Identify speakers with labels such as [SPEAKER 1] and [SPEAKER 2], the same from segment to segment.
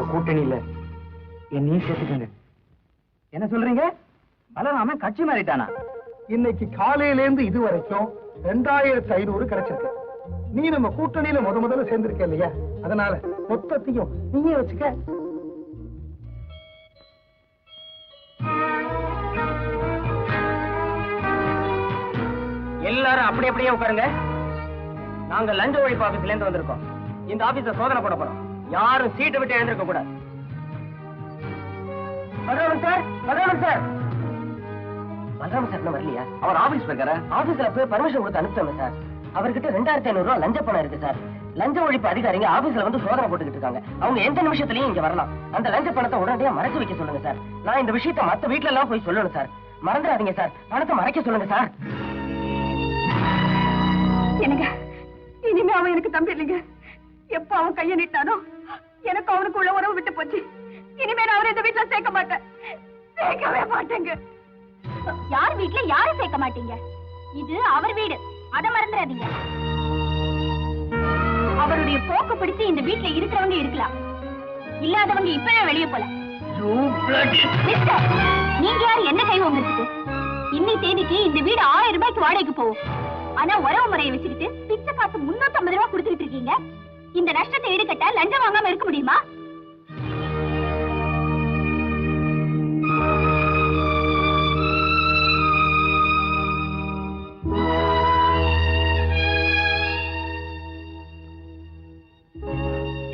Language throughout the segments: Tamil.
[SPEAKER 1] உங்க கூட்டணியில என்னையும் சேர்த்துக்கங்க. என்ன சொல்றீங்க? பலராமன் கட்சி மாறிட்டானா?
[SPEAKER 2] இன்னைக்கு காலையில இருந்து இது வரைக்கும் 2500 கிடைச்சிருக்கு. நீ நம்ம கூட்டணியில முதல்ல சேர்ந்திருக்க இல்லையா, அதனால மொத்தத்தையும் நீயே வச்சுக்க.
[SPEAKER 1] எல்லாரும் அப்படி அப்படியே உட்காருங்க. நாங்க லஞ்ச ஒழிப்பு ஆபீஸ்ல இருந்து வந்திருக்கோம். இந்த ஆபீஸ சோதனை போட போறோம். யாரும் சீட்டை விட்டு எழுந்திருக்க கூடாது. Balaraman sir, Balaraman sir. Balaraman sir இன்னும் வரலையா? அவர் ஆபீஸ் போயிருக்காரு. ஆபீஸ்ல போய் பர்மிஷன் கொடுத்து அனுப்பிச்சோம் சார். அவர்கிட்ட 2500 ரூபாய் லஞ்ச பணம் இருக்கு சார். லஞ்ச ஒழிப்பு அதிகாரிங்க ஆபீஸ்ல வந்து சோதனை போட்டுக்கிட்டு இருக்காங்க. அவங்க எந்த நிமிஷத்துலயும் இங்க வரலாம். அந்த லஞ்ச பணத்தை உடனடியா மறைச்சு வைக்க சொல்லுங்க சார். நான் இந்த விஷயத்தை மத்த வீட்டுல எல்லாம் போய் சொல்லணும் சார். மறந்துடாதீங்க சார். பணத்தை மறைக்க சொல்லுங்க சார்.
[SPEAKER 3] எனக்கு இனிமே அவன் எனக்கு தம்பி இல்லைங்க. எப்ப அவன் கைய நீட்டானோ எனக்கு அவனுக்கு உள்ள உறவு விட்டு போச்சு. இனிமே நான் அவரை இந்த வீட்டுல சேர்க்க மாட்டேன். சேர்க்கவே மாட்டேங்க. யார் வீட்டுல யாரும் சேர்க்க மாட்டீங்க. இது அவர் வீடு, அதை மறந்துடாதீங்க. அவருடைய போக்கு பிடிச்சு இந்த வீட்டுல இருக்கிறவங்க இருக்கலாம், இல்லாதவங்க இப்பவே வெளியே போல. நீங்க யாரு என்ன கை வாங்குறதுக்கு? இன்னி தேதிக்கு இந்த வீடு 1000 ரூபாய்க்கு வாடகைக்கு போகும். ஆனா உறவு முறையை வச்சுக்கிட்டு பிச்சை காசு 350 ரூபாய் கொடுத்துட்டு இருக்கீங்க. இந்த நஷ்டத்தை ஈடுகட்ட லஞ்சம் வாங்காம இருக்க முடியுமா?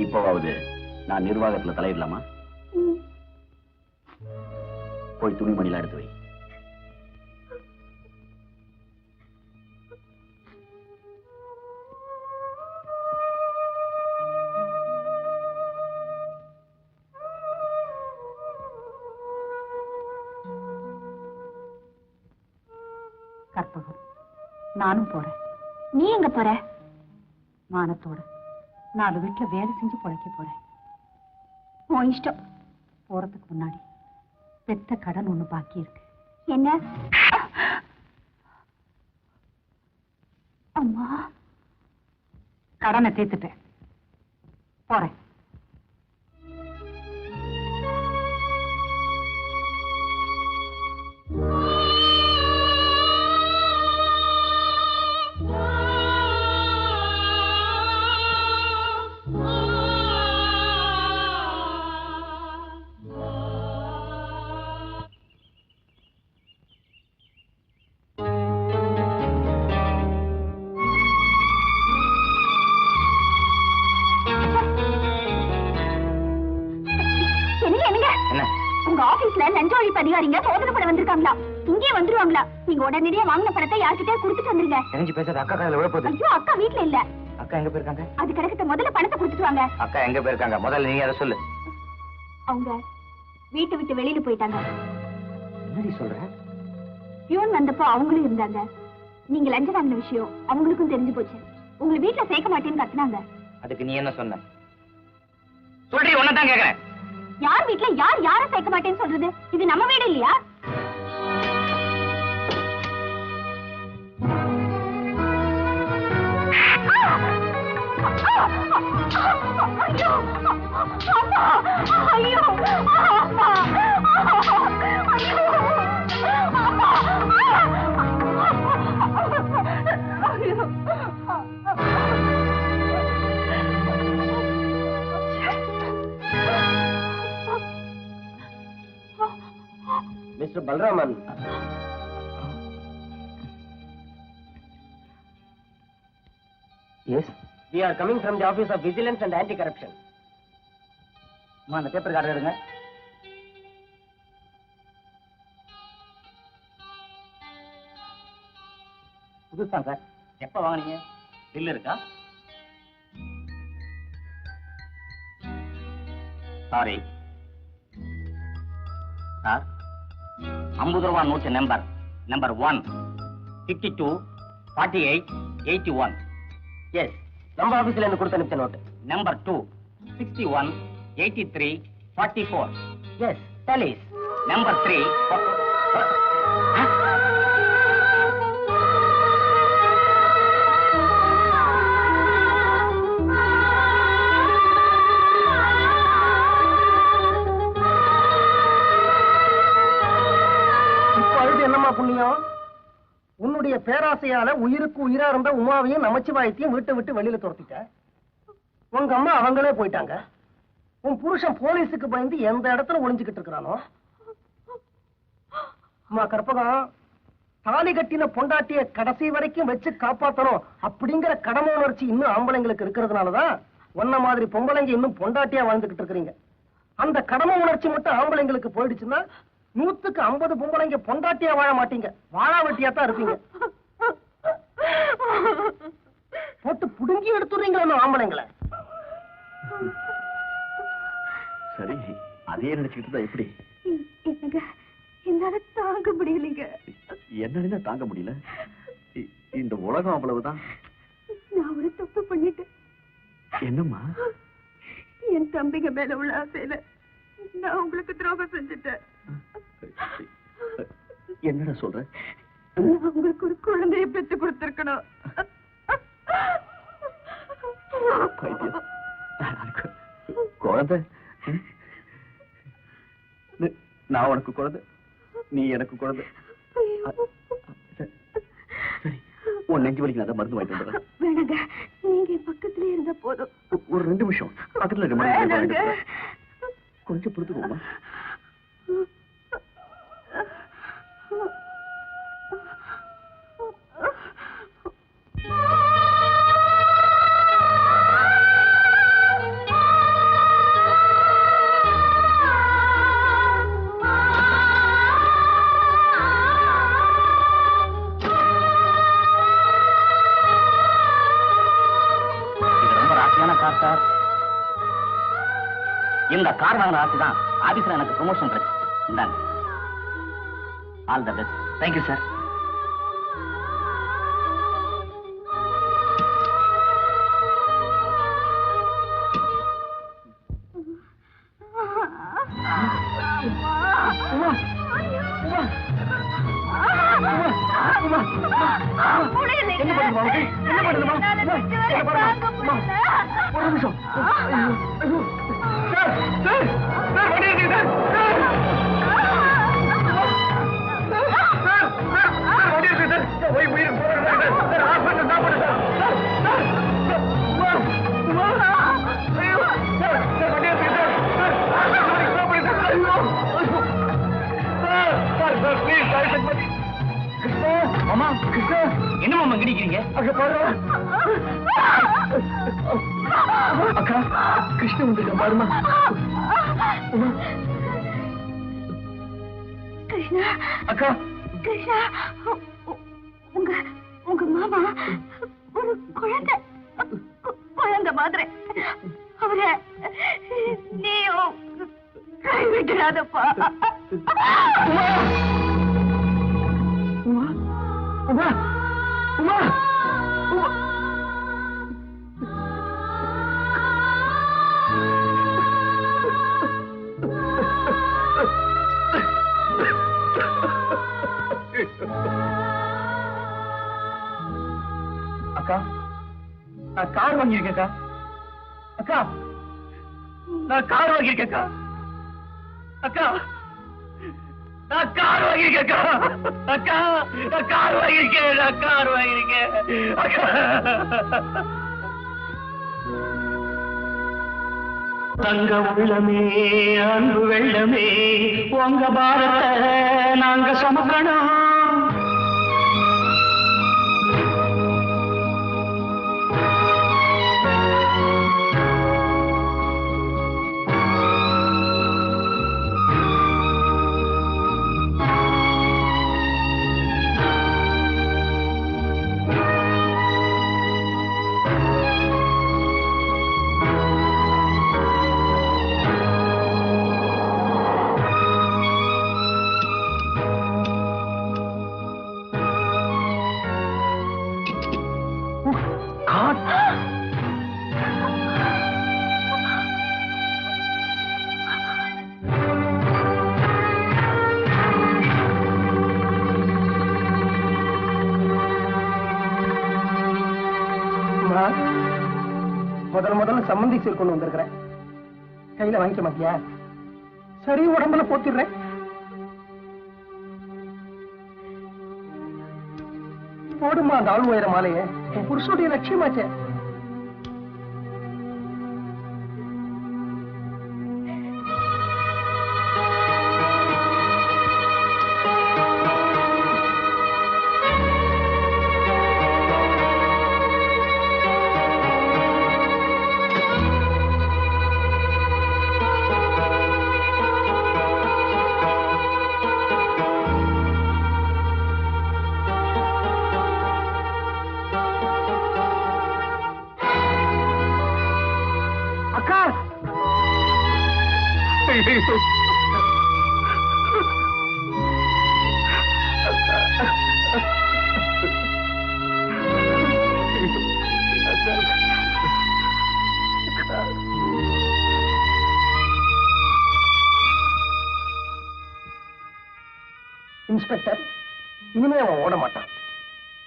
[SPEAKER 4] இப்போவாவது நான் நிர்வாகத்துல தலையிடலாமா? போய் துணிமணிலாம் எடுத்து வை.
[SPEAKER 3] கற்பகம், நானும் போறேன். நீ எங்க போற? மானத்தோட 4 வீட்டுல வேலை செஞ்சு பொழைக்க போறேன். உன் இஷ்டம். போறதுக்கு முன்னாடி பெத்த கடன் ஒண்ணு பாக்கி இருக்கு. என்ன? அம்மா, கடனை தீர்த்துட்டேன். போறேன். லஞ்ச ஒழிப்பு அதிகாரிங்க சோதனை பண்ண வந்திருக்காங்களா? இங்கே வந்துருவாங்களா? நீங்க உடனடியா வாங்கின பணத்தை யார்கிட்டயே கொடுத்துட்டு வந்துருங்க.
[SPEAKER 1] தெரிஞ்சு பேசாத. அக்கா காதுல விழ போகுது.
[SPEAKER 3] ஐயோ, அக்கா வீட்ல இல்ல.
[SPEAKER 1] அக்கா எங்க போயிருக்காங்க?
[SPEAKER 3] அது கிடக்கட்ட முதல்ல பணத்தை கொடுத்துட்டு வாங்க.
[SPEAKER 1] அக்கா எங்க போயிருக்காங்க? முதல்ல நீங்க அதை சொல்லு.
[SPEAKER 3] அவங்க வீட்டை விட்டு வெளியில போயிட்டாங்க.
[SPEAKER 1] என்னடி சொல்ற?
[SPEAKER 3] பியூன் வந்தப்போ அவங்களும் இருந்தாங்க. நீங்க லஞ்சம் வாங்கின விஷயம் அவங்களுக்கும் தெரிஞ்சு போச்சு. உங்களை வீட்டுல சேர்க்க மாட்டேன்னு கத்துனாங்க.
[SPEAKER 1] அதுக்கு நீ என்ன சொன்ன? சொல்றீ, ஒன்னதான் கேக்குறேன்.
[SPEAKER 3] யார் வீட்டுல யார் யார சேர்க்க மாட்டேன்னு சொல்றது? இது நம்ம வீடு இல்லையா? ஐயோ,
[SPEAKER 1] Mr. Balraman. Yes? We are coming from the Office of Vigilance and Anti-Corruption. அந்த பேப்பர் கார்டு எடுங்க. புதுசா சார். எப்ப வாங்குனீங்க? பில் இருக்கா? சாரி சார், 50 ரூபாய் நோட்டு நம்பர் 1 52 48 81. எஸ், நம்ம ஆபீஸ்ல இருந்து கொடுத்து அனுப்பிச்ச நோட்டு. நம்பர் 2 61 83 44. எஸ், டெலிஸ். நம்பர் 3
[SPEAKER 2] பேராசையால உயிருக்கு உயிரா இருந்த உமாவையும் நமச்சிவாயத்தையும் வீட்டை விட்டு வெளியில துரத்திட்ட. உங்க அம்மா அவங்களே போயிட்டாங்க. உன் புருஷன் போலீஸுக்கு பயந்து எந்த இடத்துல ஒளிஞ்சுக்கிட்டு இருக்கிறானோ. அம்மா கற்பகம், தாலி கட்டின பொண்டாட்டிய கடைசி வரைக்கும் வச்சு காப்பாத்தணும் அப்படிங்கிற கடமை உணர்ச்சி இன்னும் ஆம்பளைங்களுக்கு இருக்கிறதுனாலதான் ஒன்ன மாதிரி பொம்பளைங்க இன்னும் பொண்டாட்டியா வாழ்ந்துகிட்டு இருக்கிறீங்க. அந்த கடமை உணர்ச்சி மட்டும் ஆம்பளைங்களுக்கு போயிடுச்சுன்னா 100க்கு 50 பொம்பளைங்க பொண்டாட்டியா வாழ மாட்டீங்க, வாழா வெட்டியா தான் இருப்பீங்க. போட்டு புடுங்கி எடுத்துறீங்களா ஆம்பளைங்களை?
[SPEAKER 4] சரி, அதே நினைச்சுக்கிட்டு தான் எப்படி?
[SPEAKER 3] என்னங்க, என்னால தாங்க முடியலைங்க.
[SPEAKER 4] என்ன தாங்க முடியல? இந்த உலகம் அவ்வளவுதான்.
[SPEAKER 3] நான் ஒரு தப்பு பண்ணிட்டேன்.
[SPEAKER 4] என்னம்மா?
[SPEAKER 3] என் தம்பிங்க மேல உள்ள ஆசையில நான் உங்களுக்கு துரோகம் செஞ்சுட்டேன்.
[SPEAKER 4] என்னடா சொல்ற?
[SPEAKER 3] நான் உங்களுக்கு ஒரு குழந்தையை பெற்று கொடுத்திருக்கணும்.
[SPEAKER 4] குழந்தை? நான் உனக்கு குழந்தை, நீ எனக்கு குழந்தை. சரி, உன் நெஞ்சு வலிக்கு நான் மருந்து வாங்கிட்டு வந்துடுறேன்.
[SPEAKER 3] வேணாங்க, நீங்க என் பக்கத்திலே இருந்த போதும்.
[SPEAKER 4] ஒரு 2 நிமிஷம் பக்கத்துல இருக்க மருந்து வாங்கிட்டு வந்துடுறேன். கொஞ்சம் பொறுத்துக்கோமா.
[SPEAKER 1] இந்த கார் வாங்கின ஆசை தான் ஆபீஸ்ல எனக்கு ப்ரமோஷன் கிடைச்சிச்சு. இந்தாங்க. All the best. Thank you sir. என்ன மாமா கிடிக்கிறீங்க?
[SPEAKER 2] அக்கா, கிருஷ்ணன் வந்துருக்க பாருமா.
[SPEAKER 3] கிருஷ்ணா,
[SPEAKER 2] அக்கா,
[SPEAKER 3] கிருஷ்ணா, உங்க மாமா ஒரு குழந்தை மாதிரி. அவரை நீயும் கைவிட்டுறாதப்பா.
[SPEAKER 2] உமா, உமா, உமா, உமா. அக்கா, நான் கார் வாங்கியிருக்கேன். அக்கா, நான் கார் வாங்கியிருக்கேன். அக்கா, நான் கார் வாங்கியிருக்கேன். அக்கா, நான் கார் வாங்கியிருக்கேன். நான் கார் வாங்கியிருக்கேன். அக்கா,
[SPEAKER 5] தங்க உள்ளமே, அன்பு வெள்ளமே, உங்க பாரத்தை நாங்க சுமக்கணும்.
[SPEAKER 2] முதல்ல சம்மந்தி சீர் கொண்டு வந்திருக்கிறேன். கையில வாங்கிக்க மாட்டியா? சரி, உடம்புல போத்திடுறேன். போடுமா அந்த ஆள் உயர மாலைய புருஷனுடைய லட்சியமாச்சே. அக்கா இன்ஸ்பெக்டர், இனிமே அவன் ஓட மாட்டான்.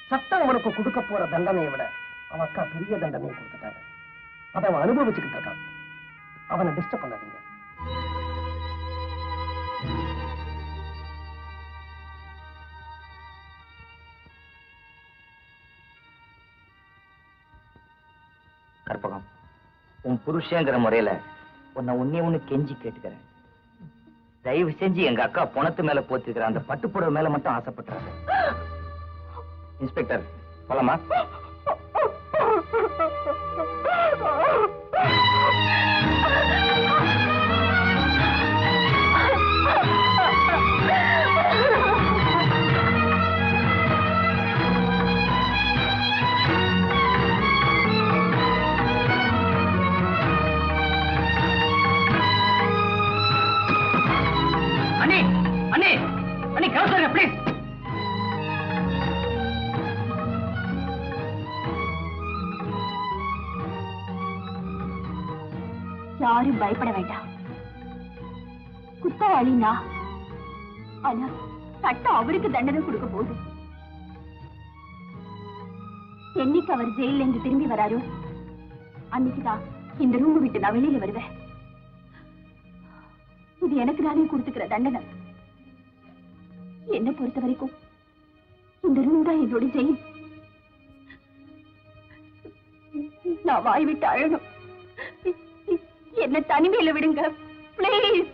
[SPEAKER 2] சட்டம் அவனுக்கு கொடுக்க போற தண்டனையை விட அவன் அக்கா பெரிய தண்டனையை கொடுத்துட்டாங்க. அதை அவன் அனுபவிச்சுக்கிட்டு இருக்கான். அவனை டிஸ்டர்ப் பண்ணாதீங்க.
[SPEAKER 1] கற்பகம், உன் புருஷங்கிற முறையில உன்னை ஒண்ணு கெஞ்சி கேட்டுக்கிறேன். தயவு செஞ்சு எங்க அக்கா பணத்து மேல போத்திருக்கிற அந்த பட்டுப்புடவை மேல மட்டும் ஆசைப்பட்டுறாங்க. இன்ஸ்பெக்டர், போலாமா? அண்ணே அண்ணே அண்ணே, கவுன்சிலர் ப்ளீஸ்.
[SPEAKER 3] யாரும் பயப்பட வேண்டாம். குற்றவாளி நான். ஆனா சட்டம் அவருக்கு தண்டனை கொடுக்க போகுது. என்னைக்கு அவர் ஜெயில இருந்து திரும்பி வராரோ அன்னைக்குதான் இந்த ரூம் விட்டு நான் வெளியில வருவேன். இது எனக்கு நானே கொடுத்துக்கிற தண்டனை. என்ன பொறுத்த வரைக்கும் இந்த ரூம் தான் என்னோட ஜெயில். நான் வாய் விட்டு அழணும். என்ன தனிமையில விடுங்க பிளீஸ்.